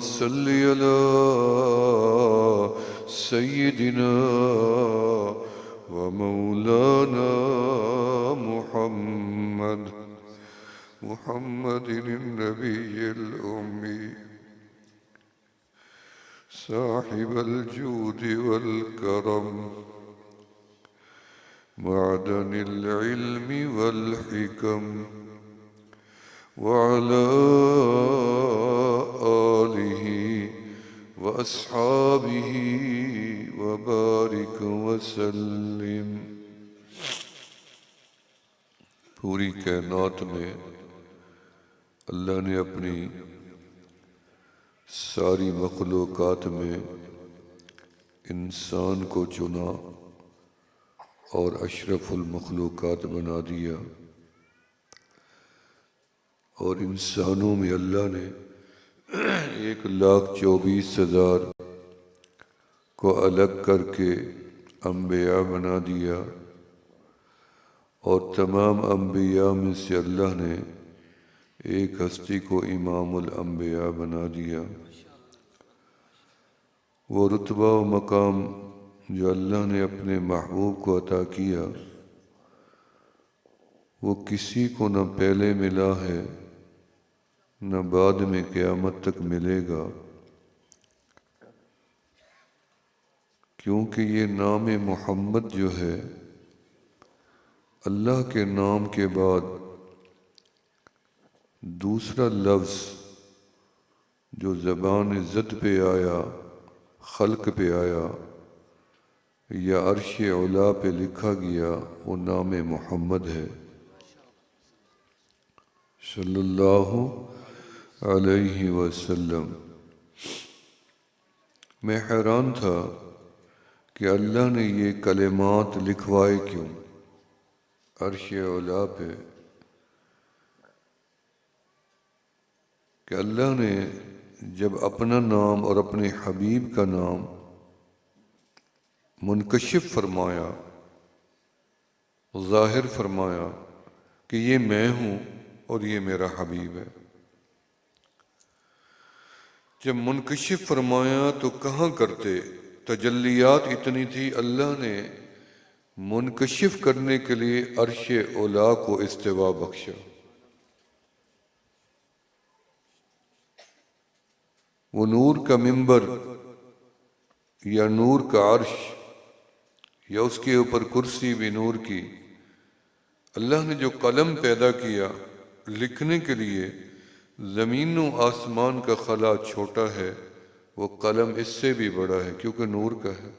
صل على سيدنا ومولانا محمد النبي الأمي صاحب الجود والكرم معدن العلم والحكم وعلى آله وأصحابه وبارك وسلم۔ پوری کائنات میں اللہ نے اپنی ساری مخلوقات میں انسان کو چنا اور اشرف المخلوقات بنا دیا، اور انسانوں میں اللہ نے 1,24,000 کو الگ کر کے انبیاء بنا دیا، اور تمام انبیاء میں سے اللہ نے ایک ہستی کو امام الانبیاء بنا دیا۔ وہ رتبہ و مقام جو اللہ نے اپنے محبوب کو عطا کیا وہ کسی کو نہ پہلے ملا ہے نہ بعد میں قیامت تک ملے گا، کیونکہ یہ نام محمد جو ہے اللہ کے نام کے بعد دوسرا لفظ جو زبان عزت پہ آیا، خلق پہ آیا یا عرش علا پہ لکھا گیا، وہ نام محمد ہے صلی اللہ علیہ وسلم۔ میں حیران تھا کہ اللہ نے یہ کلمات لکھوائے کیوں عرش علا پہ، کہ اللہ نے جب اپنا نام اور اپنے حبیب کا نام منکشف فرمایا، ظاہر فرمایا کہ یہ میں ہوں اور یہ میرا حبیب ہے، جب منکشف فرمایا تو کہاں کرتے، تجلیات اتنی تھی، اللہ نے منکشف کرنے کے لیے عرش اولا کو استوا بخشا۔ وہ نور کا منبر یا نور کا عرش یا اس کے اوپر کرسی بھی نور کی، اللہ نے جو قلم پیدا کیا لکھنے کے لیے، زمین و آسمان کا خلا چھوٹا ہے، وہ قلم اس سے بھی بڑا ہے کیونکہ نور کا ہے۔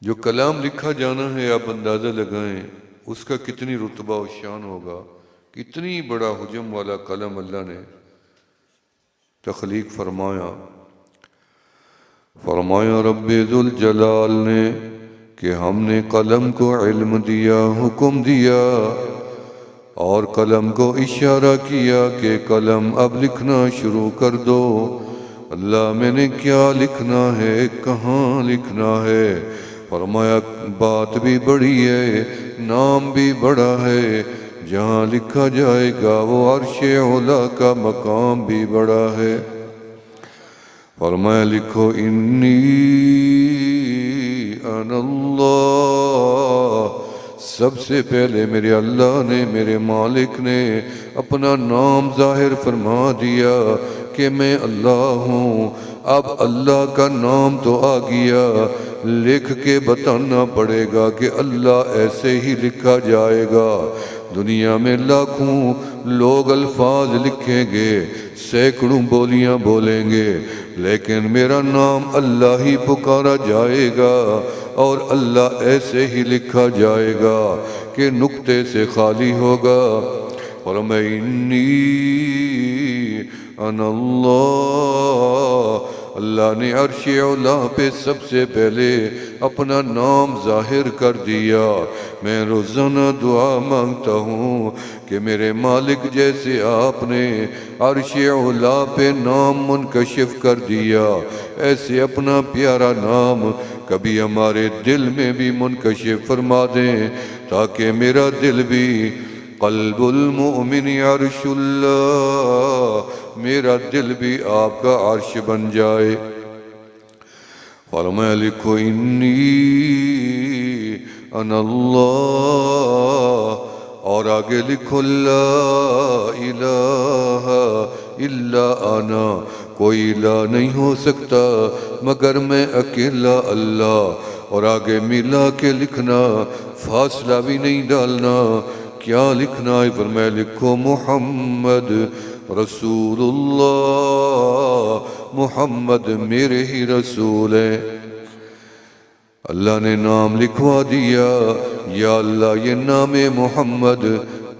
جو کلام لکھا جانا ہے آپ اندازہ لگائیں اس کا کتنی رتبہ و شان ہوگا، کتنی بڑا حجم والا قلم اللہ نے تخلیق فرمایا۔ فرمایا رب ذوالجلال نے کہ ہم نے قلم کو علم دیا، حکم دیا، اور قلم کو اشارہ کیا کہ قلم اب لکھنا شروع کر دو۔ اللہ میں نے کیا لکھنا ہے، کہاں لکھنا ہے؟ فرمایا بات بھی بڑی ہے، نام بھی بڑا ہے، جہاں لکھا جائے گا وہ عرش علا کا مقام بھی بڑا ہے۔ فرمایا لکھو انی انا اللہ، سب سے پہلے میرے اللہ نے، میرے مالک نے اپنا نام ظاہر فرما دیا کہ میں اللہ ہوں۔ اب اللہ کا نام تو آ گیا، لکھ کے بتانا پڑے گا کہ اللہ ایسے ہی لکھا جائے گا۔ دنیا میں لاکھوں لوگ الفاظ لکھیں گے، سینکڑوں بولیاں بولیں گے، لیکن میرا نام اللہ ہی پکارا جائے گا اور اللہ ایسے ہی لکھا جائے گا کہ نقطے سے خالی ہوگا۔ اور میں انی انا اللہ، اللہ نے عرش علا پہ سب سے پہلے اپنا نام ظاہر کر دیا۔ میں روزانہ دعا مانگتا ہوں کہ میرے مالک جیسے آپ نے عرش علا پہ نام منکشف کر دیا، ایسے اپنا پیارا نام کبھی ہمارے دل میں بھی منکشف فرما دیں، تاکہ میرا دل بھی قلب المؤمن عرش اللہ، میرا دل بھی آپ کا عرش بن جائے۔ فرمایا لکھو انی انا اللہ، اور آگے لکھو لا الہ الا انا، کوئی الہ نہیں ہو سکتا مگر میں اکیلا اللہ۔ اور آگے ملا کے لکھنا، فاصلہ بھی نہیں ڈالنا۔ کیا لکھنا ہے؟ فرمایا لکھو محمد رسول اللہ، محمد میرے ہی رسول ہیں۔ اللہ نے نام لکھوا دیا۔ یا اللہ یہ نام محمد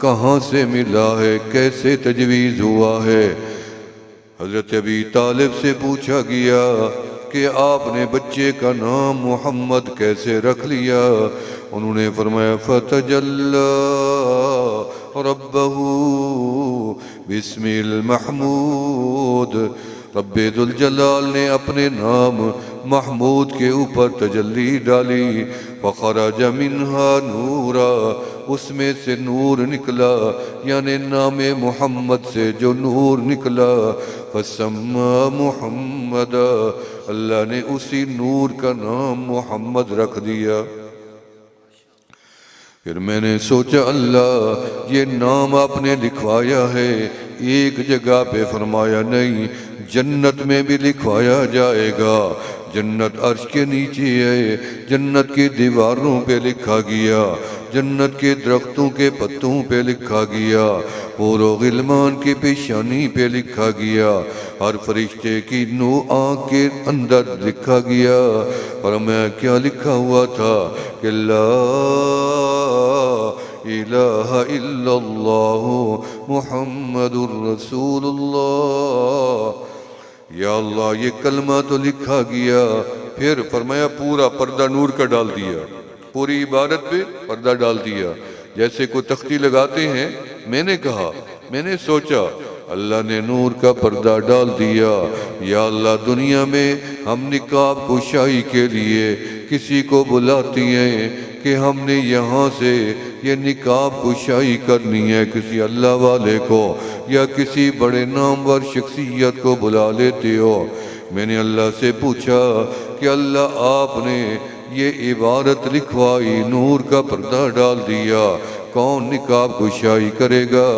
کہاں سے ملا ہے، کیسے تجویز ہوا ہے؟ حضرت ابی طالب سے پوچھا گیا کہ آپ نے بچے کا نام محمد کیسے رکھ لیا؟ انہوں نے فرمایا فتجلی ربہ باسم المحمود، رب ذوالجلال نے اپنے نام محمود کے اوپر تجلی ڈالی۔ فخرج منہا نورا، اس میں سے نور نکلا، یعنی نام محمد سے جو نور نکلا۔ فسمى محمد، اللہ نے اسی نور کا نام محمد رکھ دیا۔ پھر میں نے سوچا اللہ یہ نام آپ نے لکھوایا ہے، ایک جگہ پہ فرمایا نہیں، جنت میں بھی لکھوایا جائے گا۔ جنت عرش کے نیچے ہے، جنت کی دیواروں پہ لکھا گیا، جنت کے درختوں کے پتوں پہ لکھا گیا، حور و غلمان کی پیشانی پہ لکھا گیا، ہر فرشتے کی نو آنکھ کے اندر لکھا گیا۔ اور میں کیا لکھا ہوا تھا کہ لا الہ الا اللہ محمد الرسول اللہ۔ یا اللہ یہ کلمہ تو لکھا گیا، پھر فرمایا پورا پردہ نور کا ڈال دیا، پوری عبادت پہ پردہ ڈال دیا، جیسے کوئی تختی لگاتے ہیں۔ میں نے کہا، میں نے سوچا، اللہ نے نور کا پردہ ڈال دیا۔ یا اللہ دنیا میں ہم نقاب کشائی کے لیے کسی کو بلاتی ہیں کہ ہم نے یہاں سے یہ نقاب کشائی کرنی ہے، کسی اللہ والے کو یا کسی بڑے نامور شخصیت کو بلا لیتے ہو۔ میں نے اللہ سے پوچھا کہ اللہ آپ نے یہ عبارت لکھوائی، نور کا پردہ ڈال دیا، کون نقاب کشائی کرے گا؟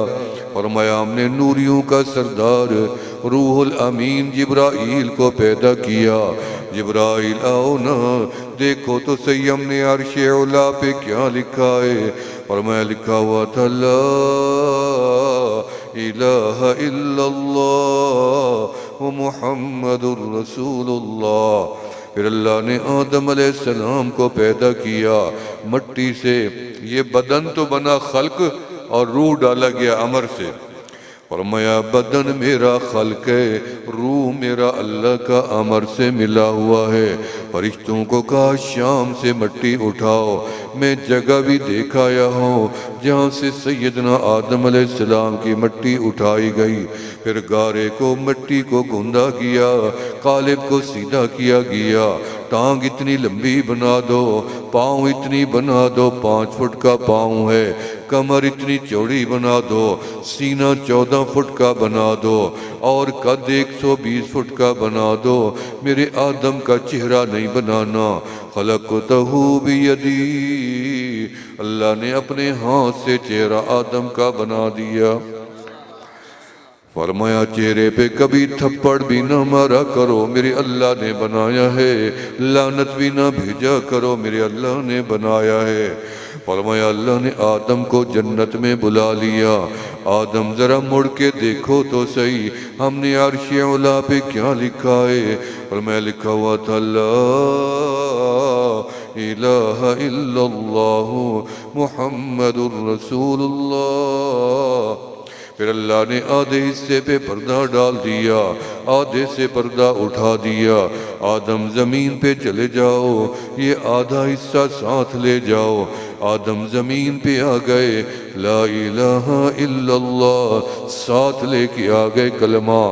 فرمایا ہم نے نوریوں کا سردار روح الامین جبرائیل کو پیدا کیا۔ جبرائیل آؤ نا، دیکھو تو صحیح ہم نے عرش علا پہ کیا لکھا ہے۔ فرمایا لکھا ہوا تھا لا الہ الا اللہ محمد الرسول اللہ۔ پھر اللہ نے آدم علیہ السلام کو پیدا کیا مٹی سے، یہ بدن تو بنا خلق اور روح ڈالا گیا امر سے۔ فرمایا بدن میرا خلق ہے، روح میرا اللہ کا امر سے ملا ہوا ہے۔ فرشتوں کو کہا شام سے مٹی اٹھاؤ، میں جگہ بھی دیکھایا ہوں جہاں سے سیدنا آدم علیہ السلام کی مٹی اٹھائی گئی۔ پھر گارے کو مٹی کو گوندا گیا، قالب کو سیدھا کیا گیا، ٹانگ اتنی لمبی بنا دو، پاؤں اتنی بنا دو، 5 فٹ کا پاؤں ہے، کمر اتنی چوڑی بنا دو، سینہ 14 فٹ کا بنا دو، اور قد 120 فٹ کا بنا دو۔ میرے آدم کا چہرہ نہیں بنانا، خلقتہ بیدی، اللہ نے اپنے ہاتھ سے چہرہ آدم کا بنا دیا۔ فرمایا چہرے پہ کبھی تھپڑ بھی نہ مارا کرو، میرے اللہ نے بنایا ہے، لعنت بھی نہ بھیجا کرو، میرے اللہ نے بنایا ہے۔ فرمایا اللہ نے آدم کو جنت میں بلا لیا۔ آدم ذرا مڑ کے دیکھو تو صحیح، ہم نے عرش علا پہ کیا لکھا ہے؟ فرمایا لکھا ہوا تھا لا الہ الا اللہ محمد الرسول اللہ۔ پھر اللہ نے آدھے حصے پہ پردہ ڈال دیا، آدھے سے پردہ اٹھا دیا۔ آدم زمین پہ چلے جاؤ، یہ آدھا حصہ ساتھ لے جاؤ۔ آدم زمین پہ آ گئے، لا الہ الا اللہ ساتھ لے کے آ گئے کلمہ،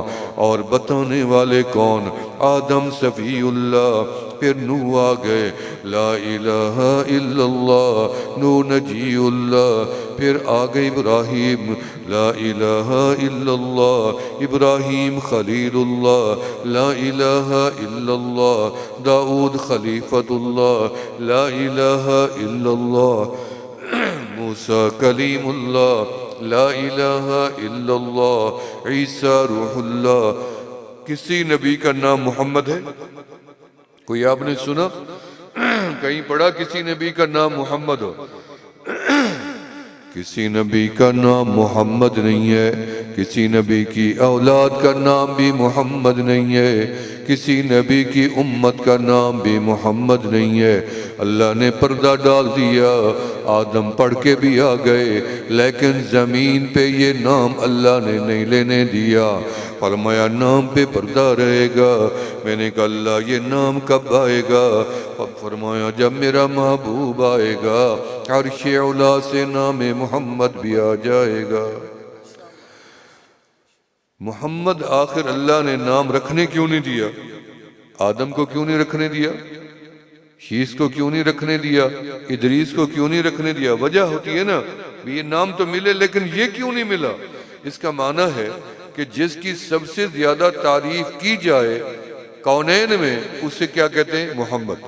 اور بتانے والے کون؟ آدم صفی اللہ۔ پھر نوح آ گئے، لا الہ الا اللہ، نوح نجی اللہ۔ پھر آ گئے ابراہیم، لا الہ الا اللہ، ابراہیم خلیل اللہ لا الہ الا اللہ، داؤد خلیفۃ اللہ لا الہ الا اللہ، موسیٰ کلیم اللہ لا الہ الا اللہ، عیسیٰ روح اللہ۔ کسی نبی کا نام محمد ہے؟ کوئی آپ نے سنا کہیں پڑھا کسی نبی کا نام محمد ہو؟ کسی نبی کا نام محمد نہیں ہے، کسی نبی کی اولاد کا نام بھی محمد نہیں ہے، کسی نبی کی امت کا نام بھی محمد نہیں ہے۔ اللہ نے پردہ ڈال دیا، آدم پڑھ کے بھی آ گئے، لیکن زمین پہ یہ نام اللہ نے نہیں لینے دیا، فرمایا نام پہ پردہ رہے گا۔ میں نے کہا اللہ یہ نام کب آئے گا؟ فرمایا جب میرا محبوب آئے گا، عرش اعلیٰ سے نام محمد بھی آ جائے گا۔ محمد آخر اللہ نے نام رکھنے کیوں نہیں دیا؟ آدم کو کیوں نہیں رکھنے دیا؟ شیس کو کیوں نہیں رکھنے دیا؟ ادریس کو کیوں نہیں رکھنے دیا؟ وجہ ہوتی ہے نا، یہ نام تو ملے لیکن یہ کیوں نہیں ملا؟ اس کا معنی ہے کہ جس کی سب سے زیادہ تعریف کی جائے کونین میں، اسے کیا کہتے ہیں؟ محمد۔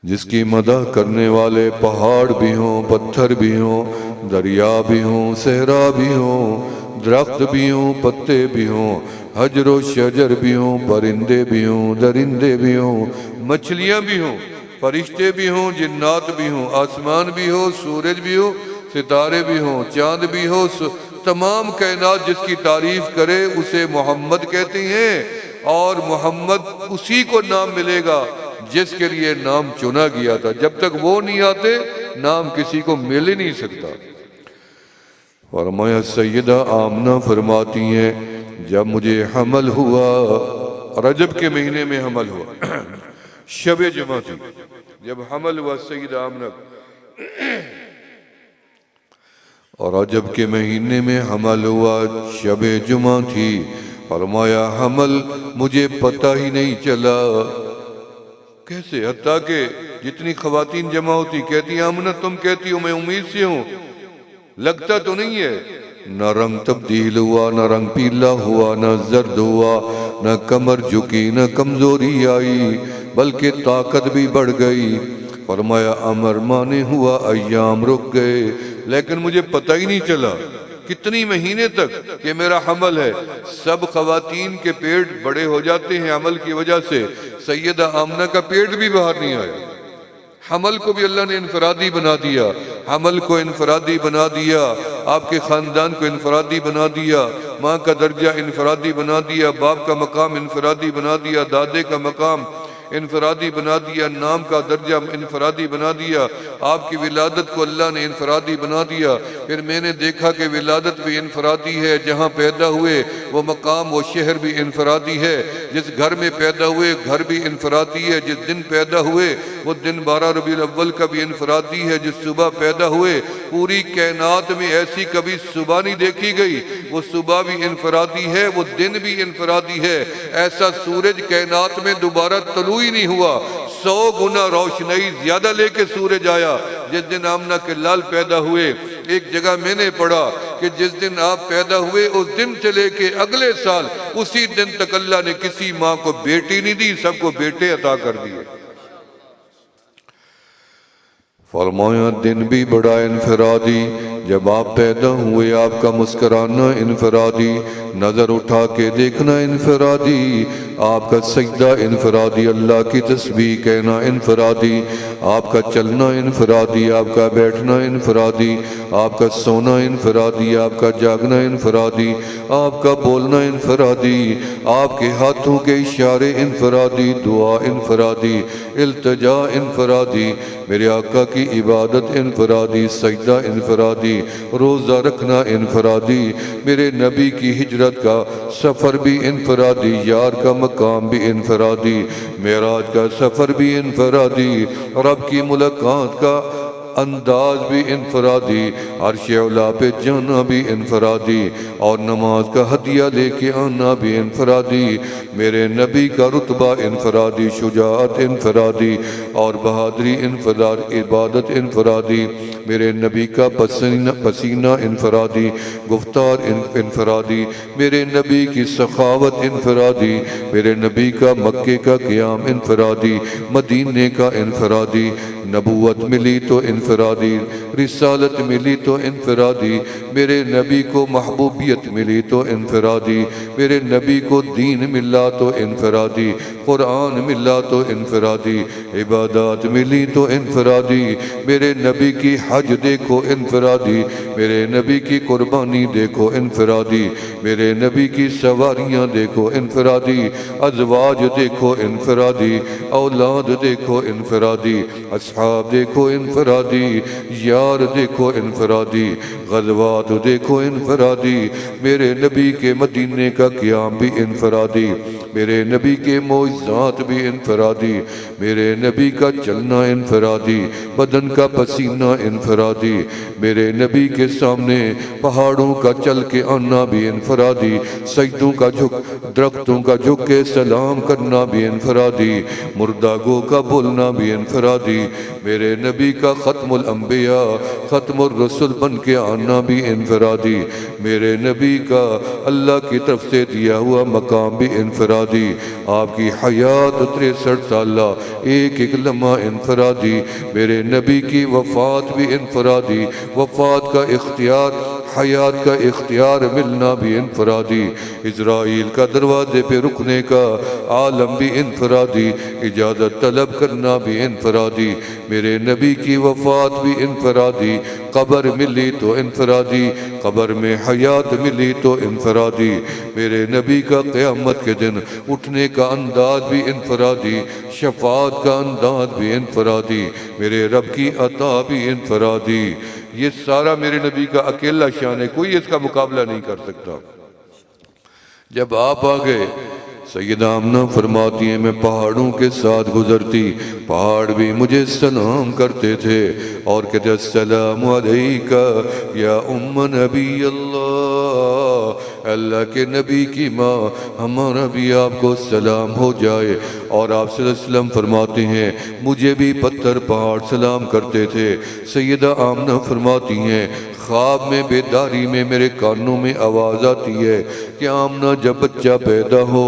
جس کی مدح کرنے والے پہاڑ بھی ہوں، پتھر بھی ہوں، دریا بھی ہوں، صحرا بھی ہوں، درخت بھی ہوں، پتے بھی ہوں، حجر و شجر بھی ہوں، پرندے بھی ہوں، درندے بھی ہوں، مچھلیاں بھی ہوں، فرشتے بھی ہوں، جنات بھی ہوں، آسمان بھی ہو، سورج بھی ہو، ستارے بھی ہوں، چاند بھی ہو، تمام کائنات جس کی تعریف کرے اسے محمد کہتے ہیں۔ اور محمد اسی کو نام ملے گا جس کے لیے نام چنا گیا تھا، جب تک وہ نہیں آتے نام کسی کو مل ہی نہیں سکتا۔ فرمایا سیدہ آمنہ فرماتی ہیں جب مجھے حمل ہوا، رجب کے مہینے میں حمل ہوا، شب جمعہ تھی جب حمل ہوا سیدہ آمنہ، اور رجب کے مہینے میں حمل ہوا، شب جمعہ تھی۔ فرمایا حمل مجھے پتہ ہی نہیں چلا، کیسے؟ حتیٰ کہ جتنی خواتین جمع ہوتی کہتی آمنہ تم کہتی ہو میں امید سے ہوں، لگتا تو نہیں ہے۔ نہ رنگ تبدیل ہوا، نہ رنگ پیلا ہوا، نہ زرد ہوا، نہ کمر جھکی، نہ کمزوری آئی، بلکہ طاقت بھی بڑھ گئی۔ فرمایا امر مانے ہوا، ایام رک گئے، لیکن مجھے پتہ ہی نہیں چلا کتنی مہینے تک کہ میرا حمل ہے۔ سب خواتین کے پیٹ بڑے ہو جاتے ہیں حمل کی وجہ سے، سیدہ آمنہ کا پیٹ بھی باہر نہیں آیا۔ حمل کو بھی اللہ نے انفرادی بنا دیا، حمل کو انفرادی بنا دیا، آپ کے خاندان کو انفرادی بنا دیا، ماں کا درجہ انفرادی بنا دیا، باپ کا مقام انفرادی بنا دیا، دادے کا مقام انفرادی بنا دیا، نام کا درجہ انفرادی بنا دیا، آپ کی ولادت کو اللہ نے انفرادی بنا دیا۔ پھر میں نے دیکھا کہ ولادت بھی انفرادی ہے، جہاں پیدا ہوئے وہ مقام وہ شہر بھی انفرادی ہے، جس گھر میں پیدا ہوئے گھر بھی انفرادی ہے، جس دن پیدا ہوئے وہ دن 12 ربیع الاول کا بھی انفرادی ہے، جس صبح پیدا ہوئے پوری کائنات میں ایسی کبھی صبح نہیں دیکھی گئی، وہ صبح بھی انفرادی ہے، وہ دن بھی انفرادی ہے۔ ایسا سورج کائنات میں دوبارہ طلوع ہی نہیں ہوا، 100 گنا روشنائی زیادہ لے کے سورج آیا جس دن آمنہ کے لال پیدا ہوئے۔ ایک جگہ میں نے پڑھا کہ جس دن آپ پیدا ہوئے اس دن سے لے کے اگلے سال اسی دن تک اللہ نے کسی ماں کو بیٹی نہیں دی، سب کو بیٹے عطا کر دیے۔ فرمایا دن بھی بڑا انفرادی، جب آپ پیدا ہوئے آپ کا مسکرانا انفرادی، نظر اٹھا کے دیکھنا انفرادی، آپ کا سجدہ انفرادی، اللہ کی تسبیح کہنا انفرادی، آپ کا چلنا انفرادی، آپ کا بیٹھنا انفرادی، آپ کا سونا انفرادی، آپ کا جاگنا انفرادی، آپ کا بولنا انفرادی، آپ کے ہاتھوں کے اشارے انفرادی، دعا انفرادی، التجا انفرادی، میرے آقا کی عبادت انفرادی، سجدہ انفرادی، روزہ رکھنا انفرادی، میرے نبی کی ہجرت کا سفر بھی انفرادی، یار کا مقام بھی انفرادی، معراج کا سفر بھی انفرادی، رب کی ملاقات کا انداز بھی انفرادی، عرش اولا پہ جانا بھی انفرادی، اور نماز کا ہدیہ لے کے آنا بھی انفرادی۔ میرے نبی کا رتبہ انفرادی، شجاعت انفرادی، اور بہادری انفرادی، عبادت انفرادی۔ میرے نبی کا پسینہ انفرادی، گفتار انفرادی، میرے نبی کی سخاوت انفرادی، میرے نبی کا مکے کا قیام انفرادی، مدینے کا انفرادی، نبوت ملی تو انفرادی، رسالت ملی تو انفرادی، میرے نبی کو محبوبیت ملی تو انفرادی، میرے نبی کو دین ملا تو انفرادی، قرآن ملا تو انفرادی، عبادات ملی تو انفرادی، میرے نبی کی حج دیکھو انفرادی، میرے نبی کی قربانی دیکھو انفرادی، میرے نبی کی سواریاں دیکھو انفرادی، ازواج دیکھو انفرادی، اولاد دیکھو انفرادی، اصحاب دیکھو انفرادی، یار دیکھو انفرادی، غزوات دیکھو انفرادی، میرے نبی کے مدینے کا قیام بھی انفرادی، میرے نبی کے معجزات بھی انفرادی، میرے نبی کا چلنا انفرادی، بدن کا پسینہ انفرادی، میرے نبی کے سامنے پہاڑوں کا چل کے آنا بھی انفرادی، سجدوں کا درختوں کا جھک کے سلام کرنا بھی انفرادی، مردہ گو کا بولنا بھی انفرادی، میرے نبی کا ختم الانبیاء ختم الرسل بن کے آنا بھی انفرادی، میرے نبی کا اللہ کی طرف سے دیا ہوا مقام بھی انفرادی، آپ کی حیات 63 سالہ ایک ایک لمحہ انفرادی، میرے نبی کی وفات بھی انفرادی، وفات کا اختیار حیات کا اختیار ملنا بھی انفرادی، اسرائیل کا دروازے پہ رکنے کا عالم بھی انفرادی، اجازت طلب کرنا بھی انفرادی، میرے نبی کی وفات بھی انفرادی، قبر ملی تو انفرادی، قبر میں حیات ملی تو انفرادی، میرے نبی کا قیامت کے دن اٹھنے کا انداز بھی انفرادی، شفاعت کا انداز بھی انفرادی، میرے رب کی عطا بھی انفرادی۔ یہ سارا میرے نبی کا اکیلا شان ہے، کوئی اس کا مقابلہ نہیں کر سکتا۔ جب آپ آگئے، سیدہ آمنہ فرماتی ہیں میں پہاڑوں کے ساتھ گزرتی، پہاڑ بھی مجھے سلام کرتے تھے اور کہتے السلام علیکہ یا ام نبی اللہ، اللہ کے نبی کی ماں ہمارا بھی آپ کو سلام ہو جائے۔ اور آپ صلی اللہ علیہ وسلم فرماتے ہیں مجھے بھی پتھر پہاڑ سلام کرتے تھے۔ سیدہ آمنہ فرماتی ہیں خواب میں بیداری میں میرے کانوں میں آواز آتی ہے کہ آمنہ جب بچہ پیدا ہو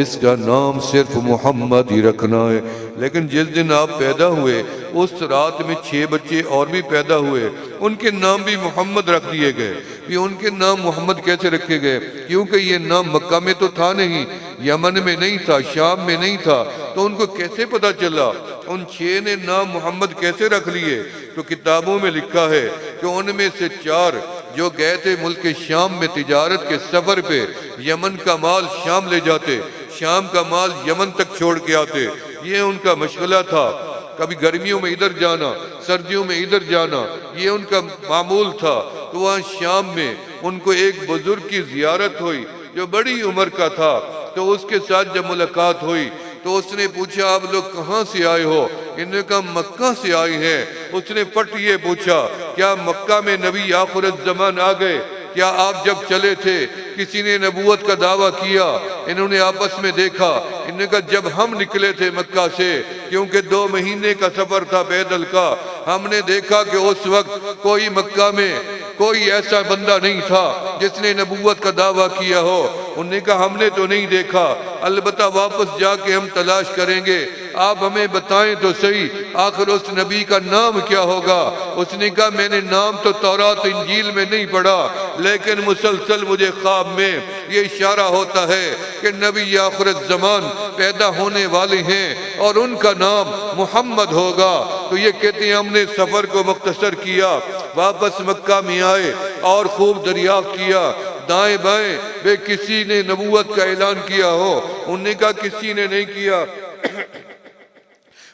اس کا نام صرف محمد ہی رکھنا ہے۔ لیکن جس دن آپ پیدا ہوئے اس رات میں 6 بچے اور بھی پیدا ہوئے، ان کے نام بھی محمد رکھ دیے گئے۔ یہ ان کے نام محمد کیسے رکھے گئے؟ کیونکہ یہ نام مکہ میں تو تھا نہیں، یمن میں نہیں تھا، شام میں نہیں تھا، تو ان کو کیسے پتا چلا؟ ان 6 نے نام محمد کیسے رکھ لیے؟ تو کتابوں میں لکھا ہے کہ ان میں سے 4 جو گئے تھے ملک شام میں تجارت کے سفر پہ، یمن کا مال شام لے جاتے، شام کا مال یمن تک چھوڑ کے آتے، یہ ان کا مشغلہ تھا۔ کبھی گرمیوں میں ادھر جانا، سردیوں میں ادھر جانا، یہ ان کا معمول تھا۔ تو وہاں شام میں ان کو ایک بزرگ کی زیارت ہوئی جو بڑی عمر کا تھا، تو اس کے ساتھ جب ملاقات ہوئی تو اس نے پوچھا آپ لوگ کہاں سے آئے ہو؟ انہوں نے کہا مکہ سے آئے ہیں۔ اس نے پٹ یہ پوچھا کیا مکہ میں نبی آخر الزمان آ گئے؟ کیا آپ جب چلے تھے کسی نے نبوت کا دعویٰ کیا؟ انہوں نے آپس میں دیکھا، انہوں نے کہا جب ہم نکلے تھے مکہ سے، کیونکہ 2 مہینے کا سفر تھا پیدل کا، ہم نے دیکھا کہ اس وقت کوئی مکہ میں کوئی ایسا بندہ نہیں تھا جس نے نبوت کا دعویٰ کیا ہو۔ انہوں نے کہا ہم نے تو نہیں دیکھا، البتہ واپس جا کے ہم تلاش کریں گے، آپ ہمیں بتائیں تو صحیح آخر اس نبی کا نام کیا ہوگا؟ اس نے کہا میں نے نام تو تورات انجیل میں نہیں پڑھا، لیکن مسلسل مجھے خواب میں یہ اشارہ ہوتا ہے کہ نبی آخر الزمان پیدا ہونے والے ہیں اور ان کا نام محمد ہوگا۔ تو یہ کہتے ہیں ہم نے سفر کو مختصر کیا، واپس مکہ میں آئے اور خوب دریافت کیا دائیں بائیں بے کسی نے نبوت کا اعلان کیا ہو؟ انہوں نے کہا کسی نے نہیں کیا۔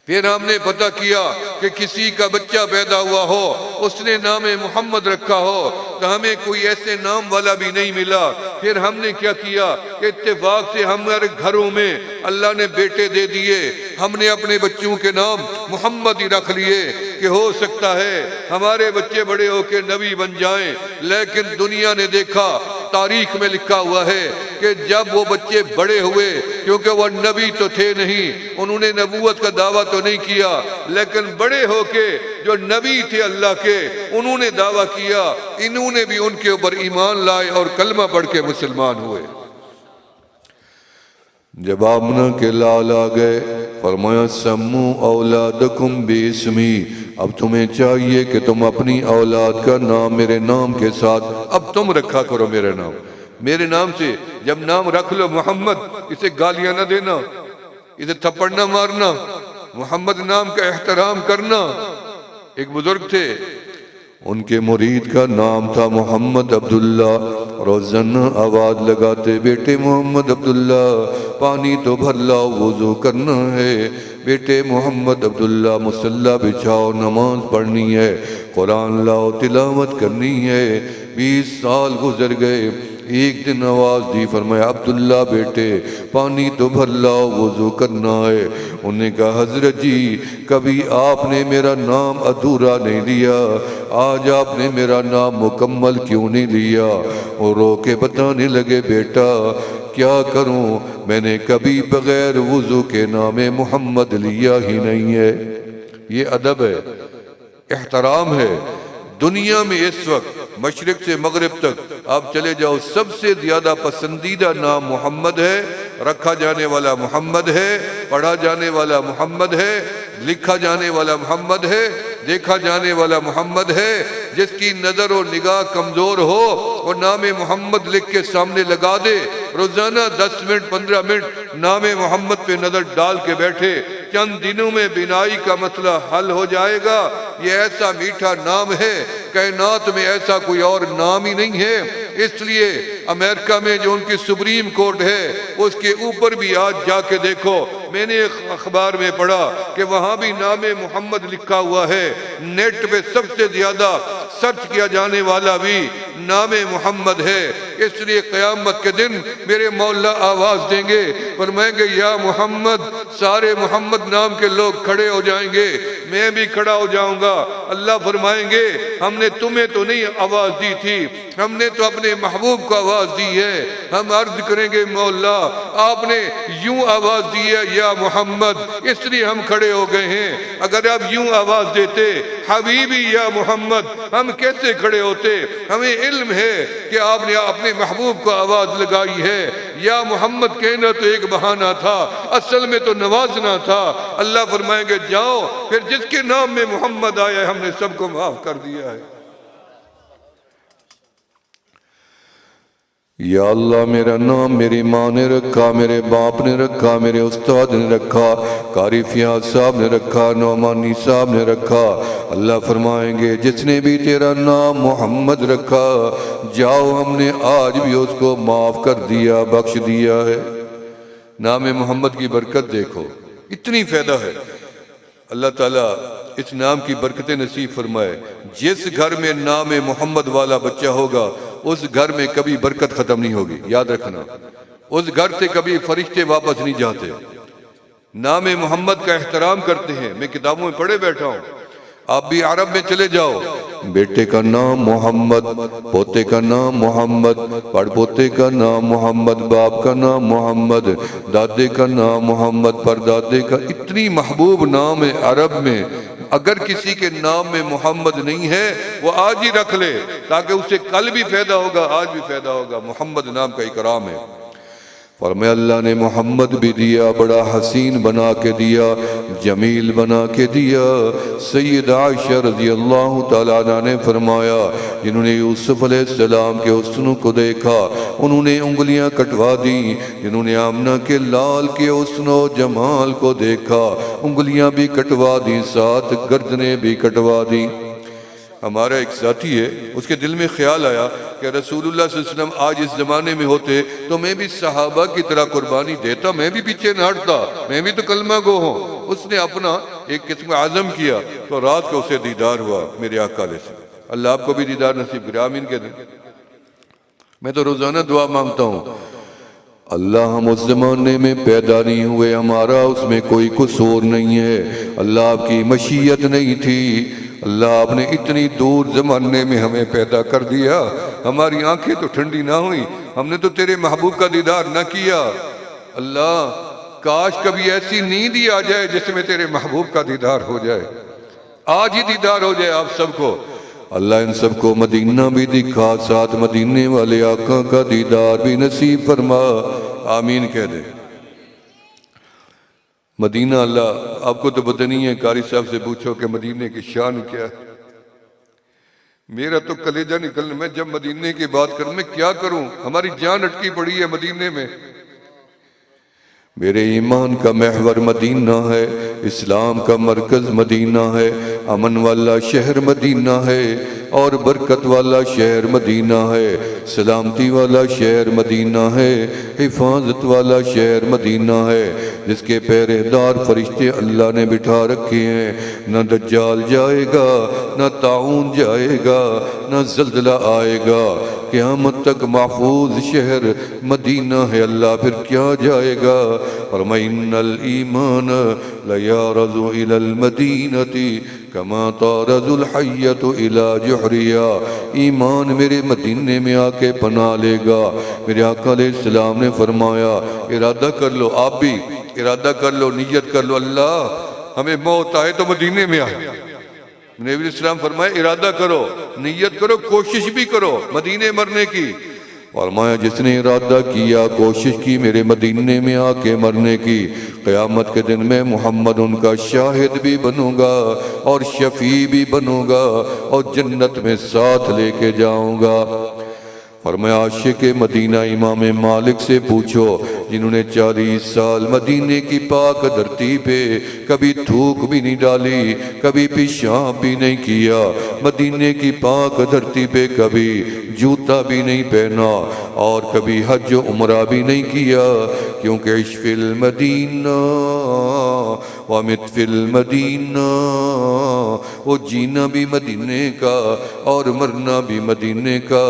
پھر ہم نے پتہ کیا کہ کسی کا بچہ پیدا ہوا ہو، اس نے نام محمد رکھا ہو، تو ہمیں کوئی ایسے نام والا بھی نہیں ملا۔ پھر ہم نے کیا کیا کہ اتفاق سے ہمارے گھروں میں اللہ نے بیٹے دے دیے، ہم نے اپنے بچوں کے نام محمد ہی رکھ لیے کہ ہو سکتا ہے ہمارے بچے بڑے ہو کے نبی بن جائیں، لیکن دنیا نے دیکھا، تاریخ میں لکھا ہوا ہے کہ جب وہ بچے بڑے ہوئے، کیونکہ وہ نبی تو تھے نہیں، انہوں نے نبوت کا دعویٰ تو نہیں کیا، لیکن بڑے ہو کے جو نبی تھے اللہ کے انہوں نے دعویٰ کیا، انہوں نے بھی ان کے اوپر ایمان لائے اور کلمہ پڑھ کے مسلمان ہوئے۔ جب آمنہ کے لال آ گئے، فرمایا سمو اولادکم باسمی، اب تمہیں چاہیے کہ تم اپنی اولاد کا نام میرے نام کے ساتھ اب تم رکھا کرو، میرے نام، میرے نام سے جب نام رکھ لو محمد، اسے گالیاں نہ دینا، اسے تھپڑ نہ مارنا، محمد نام کا احترام کرنا۔ ایک بزرگ تھے، ان کے مرید کا نام تھا محمد عبداللہ، روزانہ آواز لگاتے، بیٹے محمد عبداللہ پانی تو بھر لاؤ، وضو کرنا ہے، بیٹے محمد عبداللہ مصلی بچھاؤ، نماز پڑھنی ہے، قرآن لاؤ، تلاوت کرنی ہے۔ 20 سال گزر گئے، ایک دن آواز دی، فرمایا عبداللہ بیٹے پانی تو بھر لاؤ، وضو کرنا ہے۔ انہوں نے کہا حضرت جی کبھی آپ نے میرا نام ادھورا نہیں لیا، آج آپ نے میرا نام مکمل کیوں نہیں لیا؟ اور رو کے بتانے لگے بیٹا کیا کروں، میں نے کبھی بغیر وضو کے نام محمد لیا ہی نہیں ہے۔ یہ ادب ہے، احترام ہے۔ دنیا میں اس وقت مشرق سے مغرب تک آپ چلے جاؤ، سب سے زیادہ پسندیدہ نام محمد ہے، رکھا جانے والا محمد ہے، پڑھا جانے والا محمد ہے، لکھا جانے والا محمد ہے، دیکھا جانے والا محمد ہے۔ جس کی نظر و نگاہ کمزور ہو وہ نام محمد لکھ کے سامنے لگا دے، روزانہ 10 منٹ 15 منٹ نام محمد پہ نظر ڈال کے بیٹھے، چند دنوں میں بینائی کا مسئلہ حل ہو جائے گا۔ یہ ایسا میٹھا نام ہے، کائنات میں ایسا کوئی اور نام ہی نہیں ہے۔ اس لیے امریکہ میں جو ان کی سپریم کورٹ ہے اس کے اوپر بھی آج جا کے دیکھو، میں نے اخبار میں پڑھا کہ وہاں بھی نام محمد لکھا ہوا ہے۔ نیٹ پہ سب سے زیادہ سرچ کیا جانے والا بھی نام محمد ہے۔ اس لیے قیامت کے دن میرے مولا آواز دیں گے، فرمائیں گے یا محمد، سارے محمد نام کے لوگ کھڑے ہو جائیں گے، میں بھی کھڑا ہو جاؤں گا۔ اللہ فرمائیں گے ہم نے تمہیں تو نہیں آواز دی تھی، ہم نے تو اپنے محبوب کو آواز دی ہے۔ ہم عرض کریں گے مولا آپ نے یوں آواز دی ہے یا محمد، اس لیے ہم کھڑے ہو گئے ہیں۔ اگر آپ یوں آواز دیتے حبیبی یا محمد، ہم کیسے کھڑے ہوتے؟ ہمیں علم ہے کہ آپ نے اپنے محبوب کو آواز لگائی ہے۔ یا محمد کہنا تو ایک بہانہ تھا، اصل میں تو نوازنا تھا۔ اللہ فرمائیں گے جاؤ، پھر جس کے نام میں محمد آیا ہے ہم نے سب کو معاف کر دیا ہے۔ یا اللہ میرا نام میری ماں نے رکھا، میرے باپ نے رکھا، میرے استاد نے رکھا، قاری فیاض صاحب نے رکھا، نعمانی صاحب نے رکھا۔ اللہ فرمائیں گے جس نے بھی تیرا نام محمد رکھا، جاؤ ہم نے آج بھی اس کو معاف کر دیا، بخش دیا ہے۔ نام محمد کی برکت دیکھو، اتنی فائدہ ہے۔ اللہ تعالیٰ اس نام کی برکتیں نصیب فرمائے۔ جس گھر میں نام محمد والا بچہ ہوگا اس گھر میں کبھی برکت ختم نہیں ہوگی، یاد رکھنا۔ اس گھر سے کبھی فرشتے واپس نہیں جاتے۔ نام محمد کا احترام کرتے ہیں۔ میں کتابوں میں پڑھے بیٹھا ہوں، آپ بھی عرب میں چلے جاؤ، بیٹے کا نام محمد، پوتے کا نام محمد، پڑ پوتے کا نام محمد، باپ کا نام محمد، دادے کا نام محمد، پردادے کا، اتنی محبوب نام ہے عرب میں۔ اگر کسی کے نام میں محمد نہیں ہے وہ آج ہی رکھ لے، تاکہ اسے کل بھی فائدہ ہوگا، آج بھی فائدہ ہوگا۔ محمد نام کا اکرام ہے۔ فرمایا اللہ نے محمد بھی دیا، بڑا حسین بنا کے دیا، جمیل بنا کے دیا۔ سید عائشہ رضی اللہ تعالیٰ عنہ نے فرمایا جنہوں نے یوسف علیہ السلام کے حسن کو دیکھا انہوں نے انگلیاں کٹوا دیں، جنہوں نے آمنہ کے لال کے حسن و جمال کو دیکھا انگلیاں بھی کٹوا دیں، ساتھ گردنیں بھی کٹوا دیں۔ ہمارا ایک ساتھی ہے، اس کے دل میں خیال آیا کہ رسول اللہ صلی اللہ علیہ وسلم آج اس زمانے میں ہوتے تو میں بھی صحابہ کی طرح قربانی دیتا، میں بھی پیچھے نہ ہٹتا، میں بھی تو کلمہ گو ہوں۔ اس نے اپنا ایک قسم عزم کیا تو رات کو اسے دیدار ہوا میرے آقا علیہ السلام۔ اللہ آپ کو بھی دیدار نصیب کرے، آمین کہہ دیں۔ میں تو روزانہ دعا مانگتا ہوں اللہ ہم اس زمانے میں پیدا نہیں ہوئے، ہمارا اس میں کوئی قصور نہیں ہے، اللہ آپ کی مشیت نہیں تھی، اللہ آپ نے اتنی دور زمانے میں ہمیں پیدا کر دیا، ہماری آنکھیں تو ٹھنڈی نہ ہوئی، ہم نے تو تیرے محبوب کا دیدار نہ کیا۔ اللہ کاش کبھی ایسی نیند ہی آ جائے جس میں تیرے محبوب کا دیدار ہو جائے، آج ہی دیدار ہو جائے آپ سب کو۔ اللہ ان سب کو مدینہ بھی دکھا، ساتھ مدینے والے آقا کا دیدار بھی نصیب فرما، آمین کہہ دے۔ مدینہ اللہ آپ کو تو پتہ نہیں ہے، قاری صاحب سے پوچھو کہ مدینے کی شان کیا ہے، میرا تو کلیجہ نکلنے میں جب مدینے کی بات کروں میں کیا کروں، ہماری جان اٹکی پڑی ہے مدینے میں۔ میرے ایمان کا محور مدینہ ہے، اسلام کا مرکز مدینہ ہے، امن والا شہر مدینہ ہے اور برکت والا شہر مدینہ ہے، سلامتی والا شہر مدینہ ہے، حفاظت والا شہر مدینہ ہے، جس کے پہرے دار فرشتے اللہ نے بٹھا رکھے ہیں، نہ دجال جائے گا، نہ طاعون جائے گا، نہ زلزلہ آئے گا، قیامت تک محفوظ شہر مدینہ ہے، اللہ پھر کیا جائے گا؟ فرمایا ان الایمان لیارض الی المدینۃ کما تارض الحیۃ الی جحرہا، ایمان میرے مدینے میں آ کے پناہ لے گا۔ میرے آقا علیہ السلام نے فرمایا ارادہ کر لو، آپ بھی ارادہ کر لو، نیت کر لو، اللہ ہمیں موت آئے تو مدینے میں آئے۔ نبی علیہ السلام فرمایا ارادہ کرو، نیت کرو، کوشش بھی کرو مدینے مرنے کی۔ فرمایا جس نے ارادہ کیا، کوشش کی میرے مدینے میں آ کے مرنے کی، قیامت کے دن میں محمد ان کا شاہد بھی بنوں گا اور شفیع بھی بنوں گا اور جنت میں ساتھ لے کے جاؤں گا۔ فرمایا عاشق مدینہ امام مالک سے پوچھو، جنہوں نے 40 سال مدینے کی پاک دھرتی پہ کبھی تھوک بھی نہیں ڈالی، کبھی پیشاب بھی نہیں کیا، مدینے کی پاک دھرتی پہ کبھی جوتا بھی نہیں پہنا اور کبھی حج و عمرہ بھی نہیں کیا، کیونکہ عش فی المدینہ وامت فی المدینہ، وہ جینا بھی مدینے کا اور مرنا بھی مدینے کا۔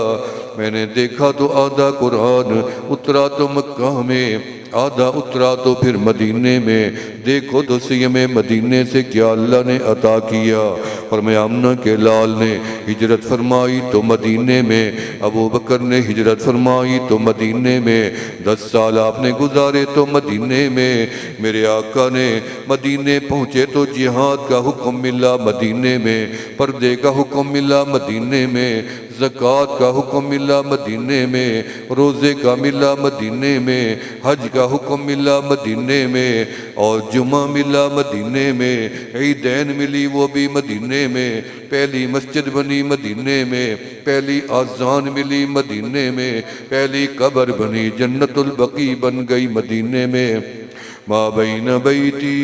میں نے دیکھا تو آدھا قرآن اترا تو مکہ میں، آدھا اترا تو پھر مدینے میں، دیکھو تو سیم مدینے سے کیا اللہ نے عطا کیا۔ فرمایا آمنہ کے لال نے ہجرت فرمائی تو مدینے میں، ابو بکر نے ہجرت فرمائی تو مدینے میں، 10 سال آپ نے گزارے تو مدینے میں، میرے آقا نے مدینے پہنچے تو جہاد کا حکم ملا مدینے میں، پردے کا حکم ملا مدینے میں، زکوٰۃ کا حکم ملا مدینے میں، روزے کا ملا مدینے میں، حج کا حکم ملا مدینے میں اور جمعہ ملا مدینے میں، عیدین ملی وہ بھی مدینے میں، پہلی مسجد بنی مدینے میں، پہلی اذان ملی مدینے میں، پہلی قبر بنی جنت البقیع بن گئی مدینے میں۔ ما بین بیتی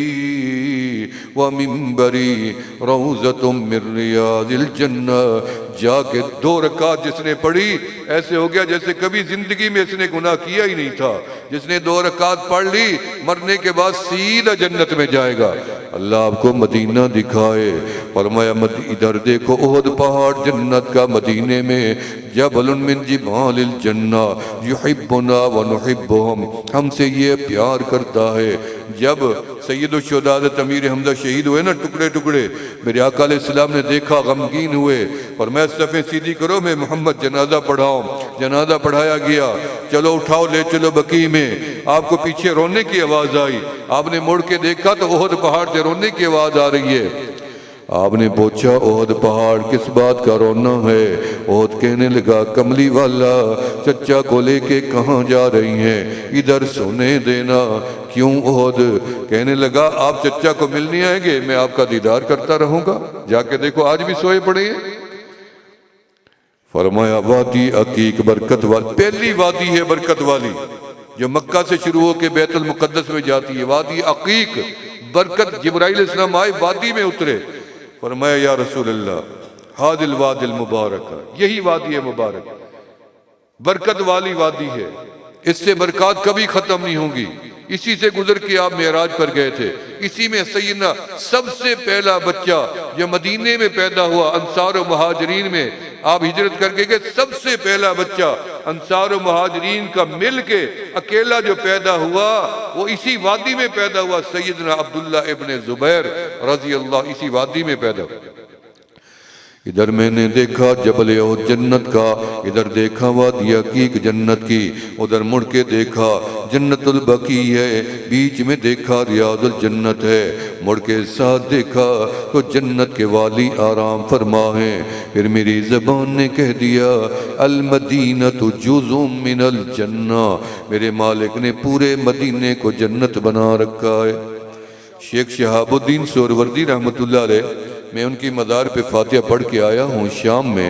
و منبری روضۃ من ریاض الجنہ، جا کے 2 رکعت جس نے پڑھی ایسے ہو گیا جیسے کبھی زندگی میں اس نے گناہ کیا ہی نہیں تھا۔ جس نے 2 رکعت پڑھ لی مرنے کے بعد سیدھا جنت میں جائے گا۔ اللہ آپ کو مدینہ دکھائے۔ فرمایا ادھر دیکھو احد پہاڑ جنت کا مدینے میں، جبل من جبال الجنہ یحبنا ونحبہم، ہم سے یہ پیار کرتا ہے۔ جب سید الشہداء امیر حمزہ شہید ہوئے نا ٹکڑے ٹکڑے، میرے آقا علیہ السلام نے دیکھا، غمگین ہوئے، اور میں صفیں سیدھی کرو میں محمد جنازہ پڑھاؤں۔ جنازہ پڑھایا گیا، چلو اٹھاؤ لے چلو بقیع میں۔ آپ کو پیچھے رونے کی آواز آئی، آپ نے مڑ کے دیکھا تو احد پہاڑ سے رونے کی آواز آ رہی ہے۔ آپ نے پوچھا احد پہاڑ کس بات کا رونا ہے؟ احد کہنے لگا کملی والا چچا کو لے کے کہاں جا رہی ہیں؟ ادھر سونے دینا۔ کیوں احد؟ کہنے لگا آپ چچا کو ملنے آئیں گے، میں آپ کا دیدار کرتا رہوں گا۔ جا کے دیکھو آج بھی سوئے پڑے ہیں۔ فرمایا وادی عقیق برکت والی، پہلی وادی ہے برکت والی جو مکہ سے شروع ہو کے بیت المقدس میں جاتی ہے، وادی عقیق، برکت۔ جبرائیل علیہ السلام آئے وادی میں اترے، فرمایا یا رسول اللہ ہاد الواد المبارک، یہی وادی مبارک برکت والی وادی ہے، اس سے برکات کبھی ختم نہیں ہوں گی، اسی سے گزر کے آپ معراج پر گئے تھے. اسی میں سیدنا سب سے پہلا بچہ جو مدینے میں پیدا ہوا انصار و مہاجرین میں آپ ہجرت کر کے گئے, سب سے پہلا بچہ انصار و مہاجرین کا مل کے اکیلا جو پیدا ہوا وہ اسی وادی میں پیدا ہوا, سیدنا عبداللہ ابن زبیر رضی اللہ, اسی وادی میں پیدا ہوا. ادھر میں نے دیکھا جبل احد جنت کا, ادھر دیکھا وادی عقیق جنت کی, ادھر مڑ کے دیکھا جنت البقیع ہے, بیچ میں دیکھا ریاض الجنت ہے, مڑ کے ساتھ دیکھا تو جنت کے والی آرام فرما ہیں. پھر میری زبان نے کہہ دیا المدینۃ جزء من الجنہ, میرے مالک نے پورے مدینے کو جنت بنا رکھا ہے. شیخ شہاب الدین سہروردی رحمۃ اللہ علیہ, میں ان کی مزار پہ فاتحہ پڑھ کے آیا ہوں شام میں.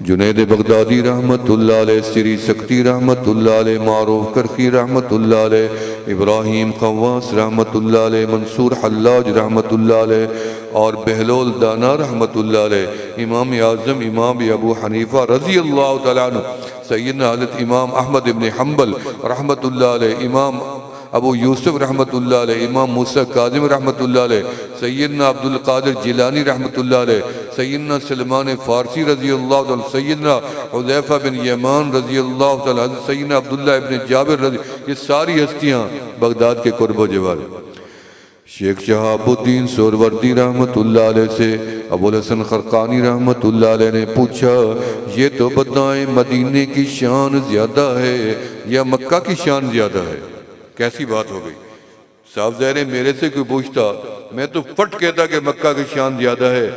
جنید بغدادی رحمت اللہ علیہ, سری سکتی رحمت اللہ علیہ, معروف کرخی رحمت اللہ علیہ, ابراہیم خواص رحمت اللہ علیہ, منصور حلاج رحمت اللہ علیہ اور بہلول دانا رحمت اللہ علیہ, امام اعظم امام ابو حنیفہ رضی اللہ تعالیٰ عنہ, سیدنا حضرت امام احمد ابن حنبل رحمت اللہ علیہ, امام ابو یوسف رحمت اللہ علیہ, امام موسیٰ کاظم رحمت اللہ علیہ, سیدنا عبد القادر جیلانی رحمت اللہ علیہ, سیدنا سلمان فارسی رضی اللہ تعالیٰ, سیدنا حذیفہ بن یمان رضی اللہ تعالیٰ, سیدنا عبداللہ ابن جابر رضی, یہ ساری ہستیاں بغداد کے قرب و جوار. شیخ شہاب الدین سہروردی رحمت اللہ علیہ سے ابو الحسن خرقانی رحمت اللہ علیہ نے پوچھا یہ تو بتائیں مدینے کی شان زیادہ ہے یا مکہ کی شان زیادہ ہے؟ کیسی بات ہو گئی صاحب؟ ظاہر میرے سے کوئی پوچھتا میں تو فٹ کہتا کہ مکہ کی شان زیادہ ہے,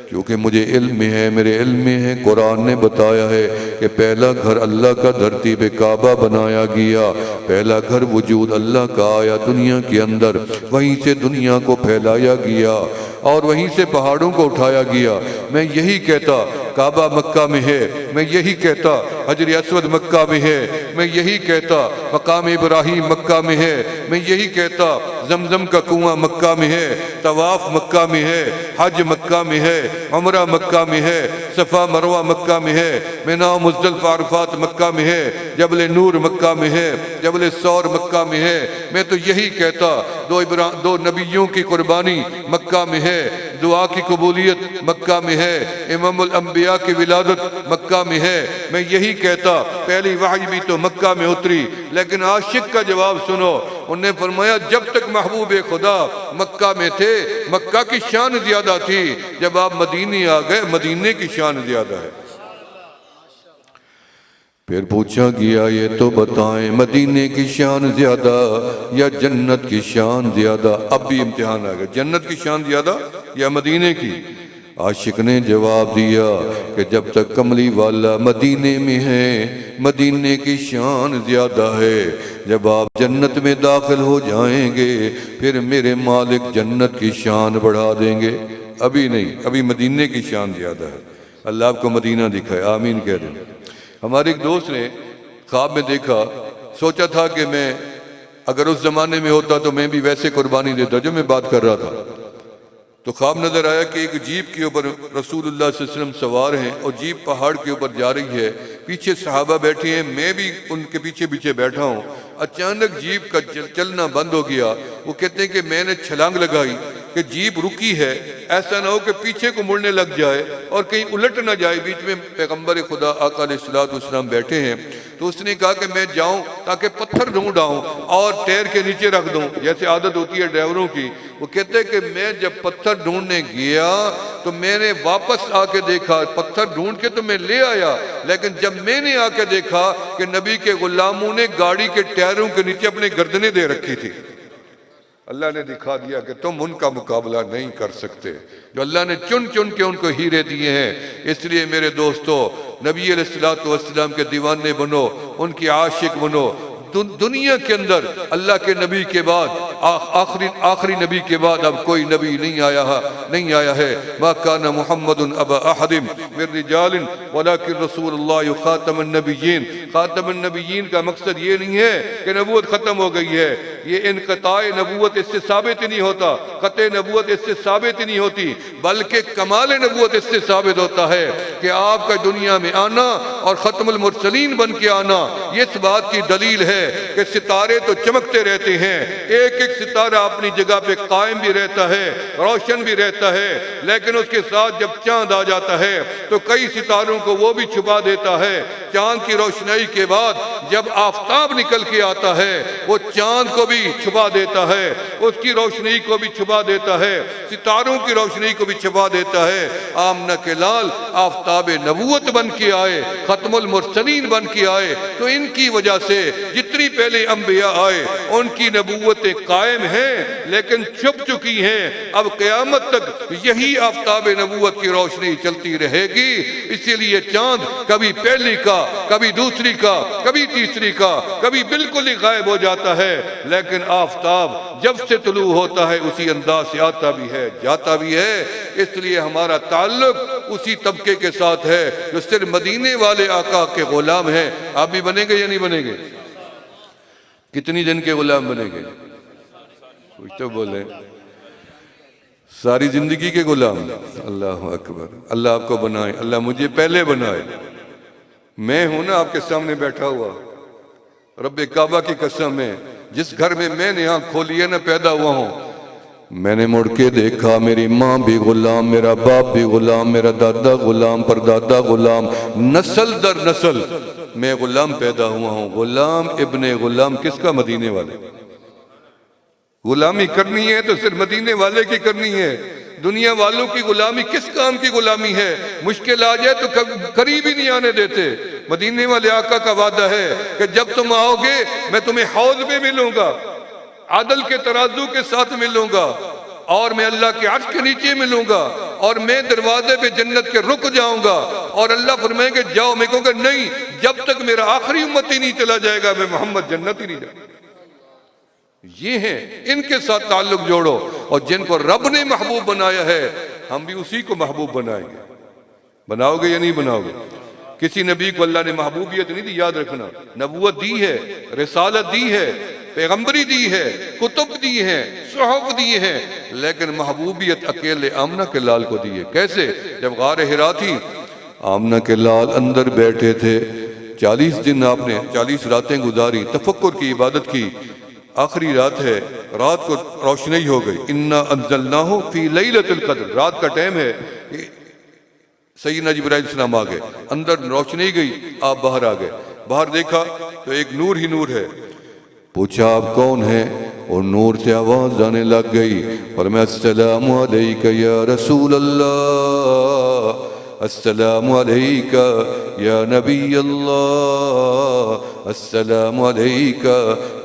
کیونکہ مجھے علم ہے, میرے علم میں ہے, قرآن نے بتایا ہے کہ پہلا گھر اللہ کا دھرتی پہ کعبہ بنایا گیا, پہلا گھر وجود اللہ کا آیا دنیا کے اندر, وہیں سے دنیا کو پھیلایا گیا اور وہیں سے پہاڑوں کو اٹھایا گیا. میں یہی کہتا کعبہ مکہ میں ہے, میں یہی کہتا حجر اسود مکہ میں ہے, میں یہی کہتا مقام ابراہیم مکہ میں ہے, میں یہی کہتا زمزم کا کنواں مکہ میں ہے, طواف مکہ میں ہے, حج مکہ میں ہے, عمرہ مکہ میں ہے, صفا مروہ مکہ میں ہے, مینا مزدلفہ عرفات مکہ میں ہے, جبل نور مکہ میں ہے, جبل ثور مکہ میں ہے. میں تو یہی کہتا دو نبیوں کی قربانی مکہ میں ہے, دعا کی قبولیت مکہ میں ہے, امام الانبیاء کی ولادت مکہ میں ہے. میں یہی کہتا پہلی وحی بھی تو مکہ میں اتری. لیکن عاشق کا جواب سنو, انہوں نے فرمایا جب تک محبوب خدا مکہ میں تھے مکہ کی شان زیادہ تھی, جب آپ مدینے آ گئے مدینے کی شان زیادہ ہے. پھر پوچھا گیا یہ تو بتائیں مدینے کی شان زیادہ یا جنت کی شان زیادہ؟ اب بھی امتحان آ گیا, جنت کی شان زیادہ یا مدینے کی؟ عاشق نے جواب دیا کہ جب تک کملی والا مدینے میں ہے مدینے کی شان زیادہ ہے, جب آپ جنت میں داخل ہو جائیں گے پھر میرے مالک جنت کی شان بڑھا دیں گے. ابھی نہیں, ابھی مدینے کی شان زیادہ ہے. اللہ آپ کو مدینہ دکھائے, آمین کہہ دیں. ہمارے ایک دوست نے خواب میں دیکھا, سوچا تھا کہ میں اگر اس زمانے میں ہوتا تو میں بھی ویسے قربانی دیتا جو میں بات کر رہا تھا. تو خواب نظر آیا کہ ایک جیپ کے اوپر رسول اللہ صلی اللہ علیہ وسلم سوار ہیں اور جیپ پہاڑ کے اوپر جا رہی ہے, پیچھے صحابہ بیٹھے ہیں, میں بھی ان کے پیچھے پیچھے بیٹھا ہوں. اچانک جیپ کا چلنا بند ہو گیا. وہ کہتے ہیں کہ میں نے چھلانگ لگائی کہ جیپ رکی ہے, ایسا نہ ہو کہ پیچھے کو مڑنے لگ جائے اور کہیں الٹ نہ جائے. بیچ میں پیغمبر خدا آقا علیہ الصلوۃ والسلام بیٹھے ہیں. تو اس نے کہا کہ میں جاؤں تاکہ پتھر ڈھونڈ آؤں اور ٹائر کے نیچے رکھ دوں, جیسے عادت ہوتی ہے ڈرائیوروں کی. وہ کہتے ہیں کہ میں جب پتھر ڈھونڈنے گیا تو میں نے واپس آ کے دیکھا, پتھر ڈھونڈ کے تو میں لے آیا, لیکن جب میں نے آ کے دیکھا کہ نبی کے غلاموں نے گاڑی کے ٹائروں کے نیچے اپنے گردنیں دے رکھی تھی. اللہ نے دکھا دیا کہ تم ان کا مقابلہ نہیں کر سکتے, جو اللہ نے چن چن کے ان کو ہیرے دیے ہیں. اس لیے میرے دوستو نبی علیہ الصلوۃ والسلام کے دیوانے بنو, ان کی عاشق بنو. دنیا کے اندر اللہ کے نبی کے بعد آخری نبی کے بعد اب کوئی نبی نہیں آیا ہے. ما کان محمد ابا احد من رجال ولکن رسول اللہ خاتم النبیین. خاتم النبیین کا مقصد یہ نہیں ہے کہ نبوت ختم ہو گئی ہے, یہ انقطاع نبوت اس سے ثابت نہیں ہوتا، قطع نبوت اس سے ثابت نہیں ہوتی، بلکہ کمال نبوت اس سے ثابت ہوتا ہے کہ آپ کا دنیا میں آنا اور ختم المرسلین بن کے آنا یہ اس بات کی دلیل ہے کہ ستارے تو چمکتے رہتے ہیں، ایک ایک ستارہ اپنی جگہ پہ قائم بھی رہتا ہے، روشن بھی رہتا ہے، لیکن اس کے ساتھ جب چاند آ جاتا ہے تو کئی ستاروں کو وہ بھی چھپا دیتا ہے۔ چاند کی روشنائی کے بعد جب آفتاب نکل کے آتا ہے وہ چاند کو بھی چھپا دیتا ہے، اس کی روشنی کو بھی چھپا دیتا ہے، ستاروں کی روشنی کو بھی چھپا دیتا ہے۔ آمنہ کے لال آفتاب نبوت بن کے آئے، ختم المرسلین بن کے آئے، تو ان کی وجہ سے جتنی پہلے انبیاء آئے ان کی نبوتیں قائم ہیں لیکن چھپ چکی ہیں۔ اب قیامت تک یہی آفتاب نبوت کی روشنی چلتی رہے گی، اسی لیے چاند کبھی پہلی کا، کبھی دوسری کا، کبھی تیسری کا، کبھی بالکل ہی غائب ہو جاتا ہے، لیکن آفتاب جب سے طلوع ہوتا ہے اسی انداز سے آتا بھی ہے، جاتا بھی ہے۔ اس لیے ہمارا تعلق اسی طبقے کے ساتھ ہے جو صرف مدینے والے آقا کے غلام ہیں۔ آپ بھی بنیں گے یا نہیں بنیں گے؟ کتنی دن کے غلام بنیں گے؟ کچھ تو بولیں۔ ساری زندگی کے غلام؟ اللہ اکبر، اللہ آپ کو بنائے، اللہ مجھے پہلے بنائے۔ میں ہوں نا آپ کے سامنے بیٹھا ہوا، رب کعبہ کی قسم ہے، جس گھر میں میں نے آنکھ کھولی ہے نا پیدا ہوا ہوں، میں نے مڑ کے دیکھا میری ماں بھی غلام، میرا باپ بھی غلام، میرا دادا غلام، پردادا غلام، نسل در نسل میں غلام پیدا ہوا ہوں۔ غلام ابن غلام کس کا؟ مدینے والے۔ غلامی کرنی ہے تو صرف مدینے والے کی کرنی ہے، دنیا والوں کی غلامی کس کام کی غلامی ہے؟ مشکل آ جائے تو قریب ہی نہیں آنے دیتے۔ مدینے والے آقا کا وعدہ ہے کہ جب تم آؤ گے میں تمہیں حوض میں ملوں گا، عدل کے ترازو کے ساتھ ملوں گا، اور میں اللہ کے عرش کے نیچے ملوں گا، اور میں دروازے پہ جنت کے رک جاؤں گا، اور اللہ فرمائیں گے جاؤ، میں کہوں گا نہیں، جب تک میرا آخری امتی نہیں چلا جائے گا میں محمد جنت ہی نہیں جاؤں گا۔ یہ ہیں، ان کے ساتھ تعلق جوڑو، اور جن کو رب نے محبوب بنایا ہے ہم بھی اسی کو محبوب بنائیں گے۔ بناؤ گے یا نہیں بناؤ گے؟ کسی نبی کو اللہ نے محبوبیت نہیں دی، یاد رکھنا، نبوت دی ہے، رسالت دی ہے، پیغمبری دی ہے، کتب دی ہے، صحف دی ہے، لیکن محبوبیت اکیلے آمنہ کے لال کو دی ہے۔ کیسے؟ جب غار حرا تھی، آمنہ کے لال اندر بیٹھے تھے، 40 دن آپ نے 40 راتیں گزاری، تفکر کی، عبادت کی، آخری رات ہے، رات کو روشنی ہو گئی، اِنَّا أَنزَلْنَاهُ فِي لَيْلَةِ الْقَدْرِ، رات کا ٹائم ہے، سیدنا جبرائیل السلام آگئے، اندر روشنی گئی، آپ باہر آگئے، باہر دیکھا تو ایک نور ہی نور ہے، پوچھا آپ کون ہیں؟ اور نور سے آواز آنے لگ گئی، فرمایا السلام علیکہ یا رسول اللہ، السلام علیکہ یا نبی اللہ، السلام علیکہ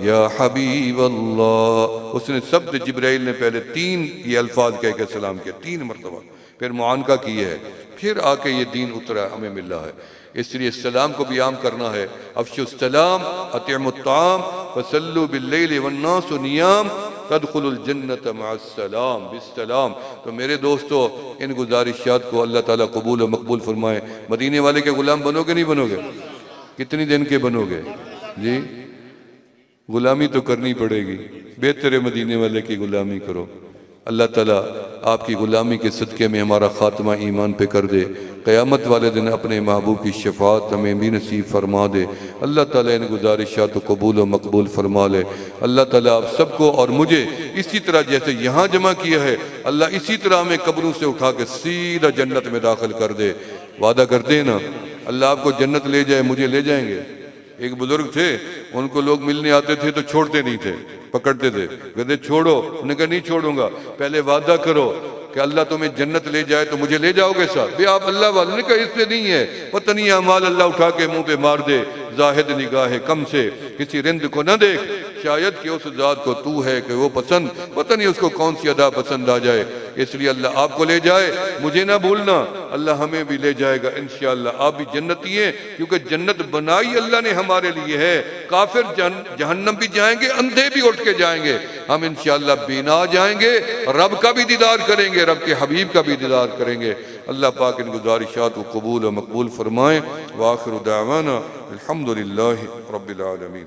یا حبیب اللہ۔ اس نے سب جبرائیل نے پہلے 3 یہ الفاظ کہہ کے سلام کیا، 3 مرتبہ، پھر معانقہ کی ہے، پھر آ کے یہ دین اترا ہمیں مل رہا ہے۔ اس لیے السلام کو بھی عام کرنا ہے، افشوا السلام، اطعموا الطعام، فصلوا باللیل والناس نیام، تدخلوا الجنت مع السلام، بالسلام۔ تو میرے دوستو، ان گزارشات کو اللہ تعالیٰ قبول و مقبول فرمائے۔ مدینے والے کے غلام بنو گے نہیں بنو گے؟ کتنی دن کے بنو گے؟ جی غلامی تو کرنی پڑے گی، بہتر مدینے والے کی غلامی کرو۔ اللہ تعالیٰ آپ کی غلامی کے صدقے میں ہمارا خاتمہ ایمان پہ کر دے، قیامت والے دن اپنے محبوب کی شفاعت ہمیں بھی نصیب فرما دے۔ اللہ تعالیٰ ان گزارشات کو قبول و مقبول فرما لے۔ اللہ تعالیٰ آپ سب کو اور مجھے اسی طرح جیسے یہاں جمع کیا ہے، اللہ اسی طرح ہمیں قبروں سے اٹھا کے سیدھا جنت میں داخل کر دے۔ وعدہ کرتے ہیں نا، اللہ آپ کو جنت لے جائے، مجھے لے جائیں گے۔ ایک بزرگ تھے، ان کو لوگ ملنے آتے تھے تو چھوڑتے نہیں تھے، پکڑتے تھے، کہتے چھوڑو، انہوں نے کہا نہیں چھوڑوں گا، پہلے وعدہ کرو کہ اللہ تمہیں جنت لے جائے تو مجھے لے جاؤ گے ساتھ۔ بھی آپ اللہ والے نے کہا اس پہ نہیں ہے، پتہ نہیں اعمال اللہ اٹھا کے منہ پہ مار دے، زاہد نگاہ کم سے کسی رند کو نہ دیکھ، شاید کہ اس ذات کو تو ہے کہ وہ پسند، پتہ نہیں اس کو کون سی ادا پسند آ جائے۔ اس لیے اللہ آپ کو لے جائے، مجھے نہ بھولنا، اللہ ہمیں بھی لے جائے گا انشاءاللہ۔ آپ بھی جنتی ہیں، کیونکہ جنت بنائی اللہ نے ہمارے لیے ہے۔ کافر جہنم بھی جائیں گے، اندھے بھی اٹھ کے جائیں گے، ہم انشاءاللہ بینا جائیں گے، رب کا بھی دیدار کریں گے، رب کے حبیب کا بھی دیدار کریں گے۔ اللہ پاک ان گزارشات کو قبول و مقبول فرمائیں۔ وآخر دعوانا الحمدللہ رب العالمین۔